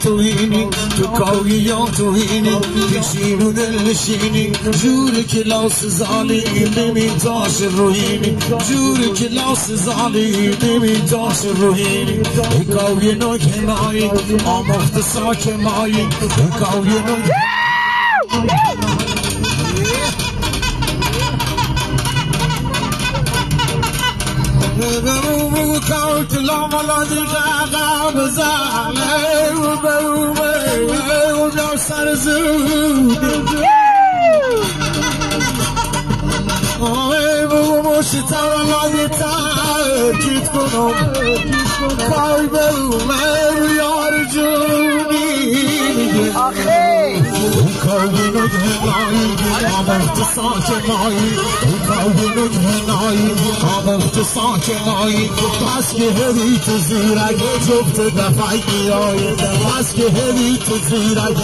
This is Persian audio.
تو اینی تو کاریاتو اینی کشی رو دل نشینی جور کلاس زالی نمیتاش روینی جور کلاس زالی نمیتاش روینی کاری نو کنایی آمخت ساک مایی کاری نو كوت العمل دي غاب زعلي وبلو صار زود مش ترى الله تاكيد كنوم قلبي يرجوني قلبي نجهناي عمرت ساكناي قلبي نجهناي عمرت ساكناي بس که هری تو زیرک جفت دفعی بس که هری تو زیرک